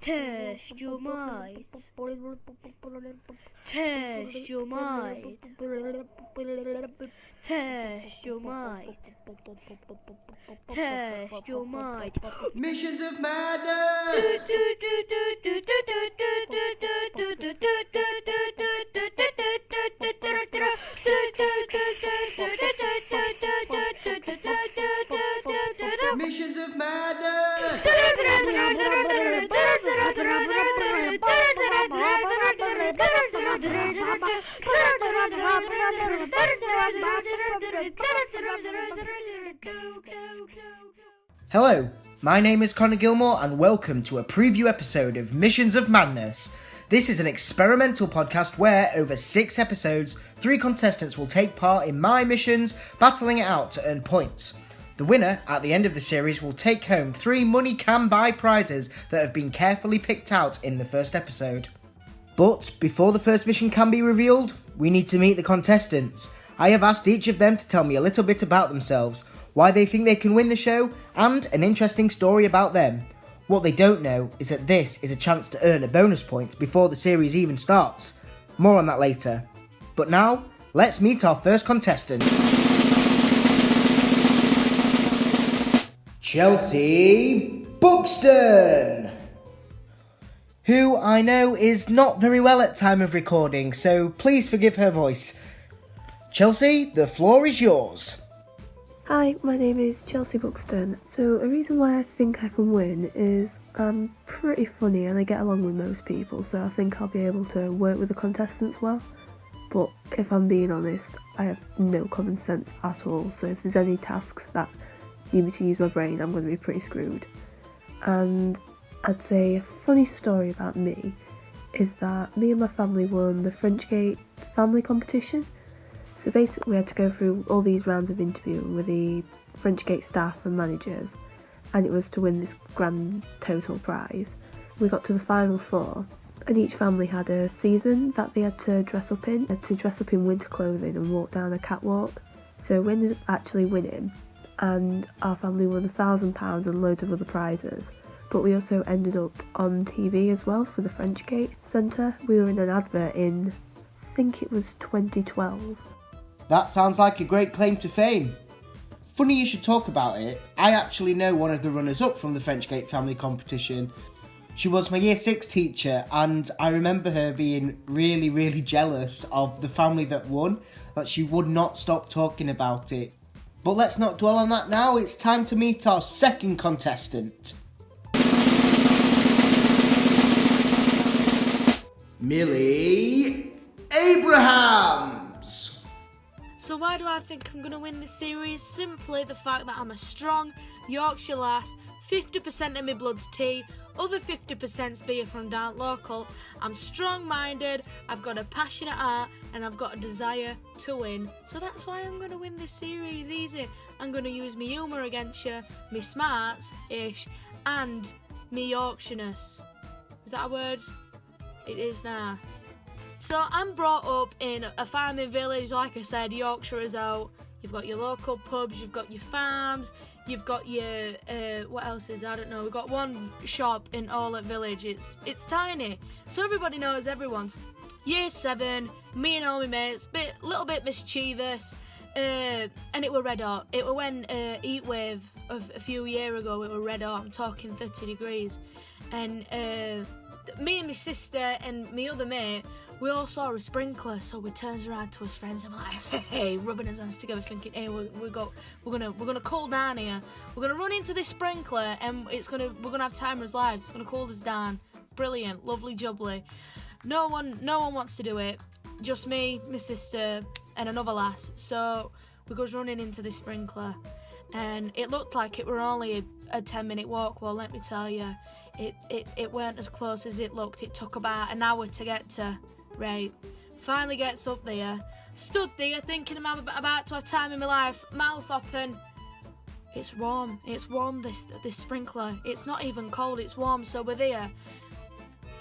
Test your mind. Test your mind. Test your mind. Test your mind. Missions of Madness! Missions of Madness! Hello, my name is Conor Gilmore and welcome to a preview episode of Missions of Madness. This is an experimental podcast where, over 6 episodes, 3 contestants will take part in my missions, battling it out to earn points. The winner, at the end of the series, will take home 3 money can buy prizes that have been carefully picked out in the first episode. But before the first mission can be revealed, we need to meet the contestants. I have asked each of them to tell me a little bit about themselves, why they think they can win the show, and an interesting story about them. What they don't know is that this is a chance to earn a bonus point before the series even starts. More on that later. But now, let's meet our first contestant. Chelsea Buxton, who I know is not very well at time of recording, so please forgive her voice. Chelsea, the floor is yours. Hi, my name is Chelsea Buxton. So a reason why I think I can win is I'm pretty funny and I get along with most people, so I think I'll be able to work with the contestants well. But if I'm being honest, I have no common sense at all, so if there's any tasks that need me to use my brain, I'm going to be pretty screwed. And I'd say a funny story about me is that me and my family won the Frenchgate family competition. So basically we had to go through all these rounds of interviewing with the Frenchgate staff and managers, and it was to win this grand total prize. We got to the final 4, and each family had a season that they had to dress up in. They had to dress up in winter clothing and walk down a catwalk. So we ended up actually winning, and our family won £1,000 and loads of other prizes. But we also ended up on TV as well for the Frenchgate Centre. We were in an advert in, I think it was 2012. That sounds like a great claim to fame. Funny you should talk about it. I actually know one of the runners-up from the Frenchgate family competition. She was my year 6 teacher, and I remember her being really jealous of the family that won, that she would not stop talking about it. But let's not dwell on that now. It's time to meet our second contestant. Millie Abrahams. So why do I think I'm going to win this series? Simply the fact that I'm a strong Yorkshire lass, 50% of my blood's tea, other 50%'s beer from down local. I'm strong-minded, I've got a passionate heart, and I've got a desire to win. So that's why I'm going to win this series easy. I'm going to use my humour against you, my smarts-ish, and me Yorkshireness. Is that a word? It is now. So I'm brought up in a farming village, like I said, Yorkshire is out. You've got your local pubs, you've got your farms, you've got your, what else is, I don't know, we've got one shop in Orlet village, it's tiny, so everybody knows everyone's. Year 7, me and all my mates, little bit mischievous, and it were red hot. It were when heat wave of a few years ago, it were red hot, I'm talking 30 degrees, and me and my sister and my other mate, we all saw a sprinkler, so we turns around to his friends and we're like, hey, rubbing his hands together, thinking, hey, we're gonna cool down here. We're gonna run into this sprinkler and we're gonna have timers lives. It's gonna cool us down. Brilliant, lovely jubbly. No one wants to do it. Just me, my sister, and another lass. So we goes running into this sprinkler, and it looked like it were only a 10-minute walk. Well, let me tell you, it weren't as close as it looked. It took about an hour to get to. Right, finally gets up there, stood there thinking I'm about to have time in my life, mouth open. It's warm, this sprinkler. It's not even cold, it's warm, so we're there.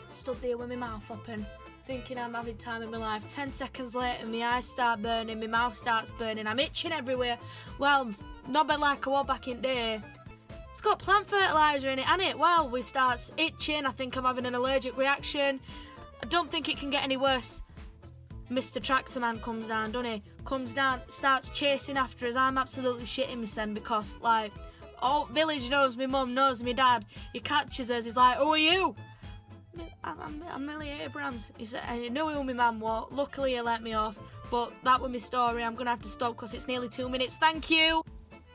Stood there with my mouth open, thinking I'm having time in my life. 10 seconds later, my eyes start burning, my mouth starts burning, I'm itching everywhere. Well, not bad like I was back in the day. It's got plant fertiliser in it, and it, well, we starts itching. I think I'm having an allergic reaction. I don't think it can get any worse. Mr. Tractor Man comes down, doesn't he? Comes down, starts chasing after us. I'm absolutely shitting myself because, like, all village knows me mum, knows me dad. He catches us, he's like, who are you? I'm Millie Abrams. He said, I knew who my mum was. Luckily, he let me off. But that was my story. I'm going to have to stop because it's nearly 2 minutes. Thank you.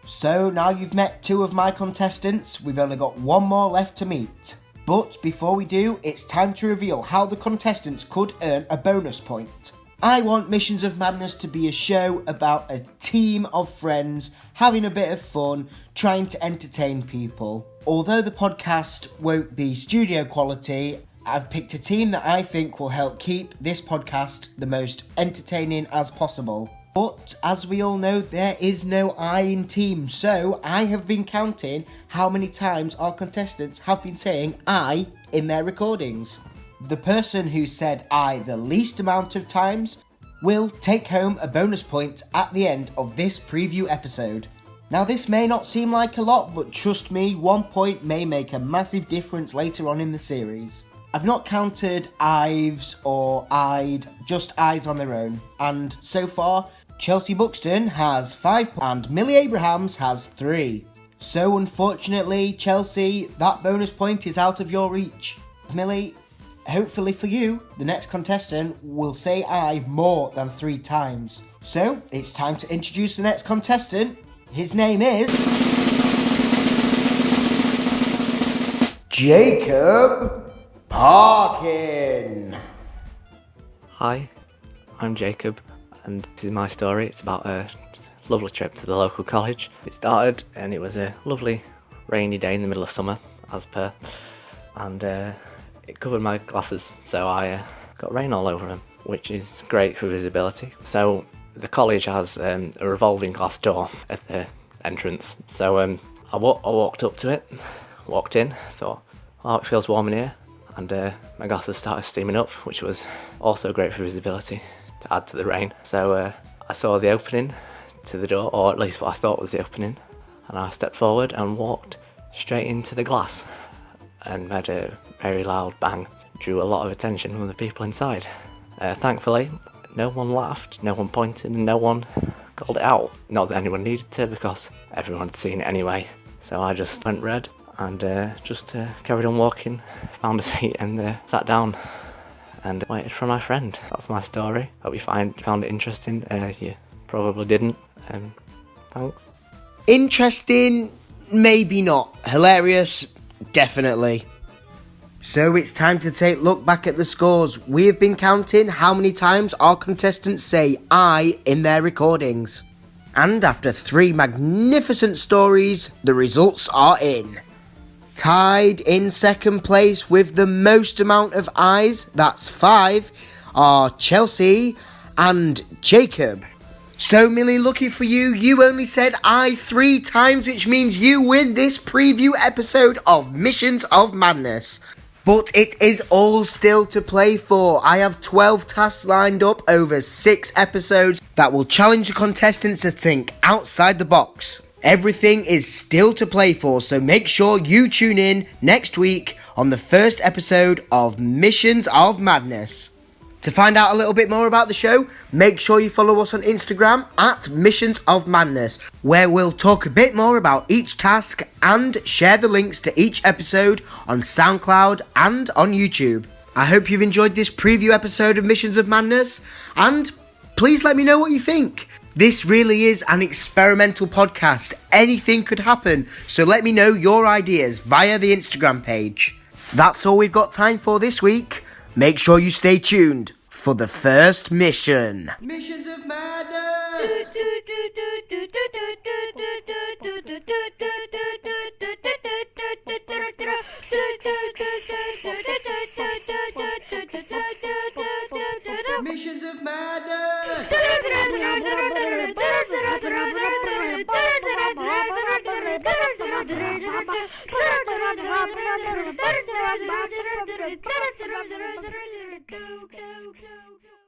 So now you've met 2 of my contestants, we've only got 1 more left to meet. But before we do, it's time to reveal how the contestants could earn a bonus point. I want Missions of Madness to be a show about a team of friends having a bit of fun, trying to entertain people. Although the podcast won't be studio quality, I've picked a team that I think will help keep this podcast the most entertaining as possible. But as we all know, there is no I in team, so I have been counting how many times our contestants have been saying I in their recordings. The person who said I the least amount of times will take home a bonus point at the end of this preview episode. Now this may not seem like a lot, but trust me, 1 point may make a massive difference later on in the series. I've not counted Ives or I'd, just I's on their own, and so far, Chelsea Buxton has 5 and Millie Abrahams has 3. So unfortunately, Chelsea, that bonus point is out of your reach. Millie, hopefully for you, the next contestant will say I more than 3 times. So, it's time to introduce the next contestant. His name is... Jacob Parkin. Hi, I'm Jacob, and this is my story. It's about a lovely trip to the local college. It started, and it was a lovely rainy day in the middle of summer, as per, and it covered my glasses, so I got rain all over them, which is great for visibility. So the college has a revolving glass door at the entrance, so I walked up to it, walked in, thought, oh, it feels warm in here, and my glasses started steaming up, which was also great for visibility to add to the rain. So I saw the opening to the door, or at least what I thought was the opening, and I stepped forward and walked straight into the glass and made a very loud bang. Drew a lot of attention from the people inside. Thankfully, no one laughed, no one pointed, and no one called it out. Not that anyone needed to, because everyone had seen it anyway. So I just went red and just carried on walking, found a seat and sat down and waited for my friend. That's my story. Hope you found it interesting. You probably didn't. Thanks. Interesting, maybe not. Hilarious, definitely. So it's time to take a look back at the scores. We have been counting how many times our contestants say I in their recordings. And after 3 magnificent stories, the results are in. Tied in second place with the most amount of I's, that's 5, are Chelsea and Jacob. So Millie, lucky for you, you only said I 3 times, which means you win this preview episode of Missions of Madness. But it is all still to play for. I have 12 tasks lined up over 6 episodes that will challenge the contestants to think outside the box. Everything is still to play for, so make sure you tune in next week on the first episode of Missions of Madness. To find out a little bit more about the show, make sure you follow us on Instagram at Missions of Madness, where we'll talk a bit more about each task and share the links to each episode on SoundCloud and on YouTube. I hope you've enjoyed this preview episode of Missions of Madness, and please let me know what you think. This really is an experimental podcast. Anything could happen, so let me know your ideas via the Instagram page. That's all we've got time for this week. Make sure you stay tuned for the first mission. Missions of Madness! Missions of Madness! Go, go, go, go.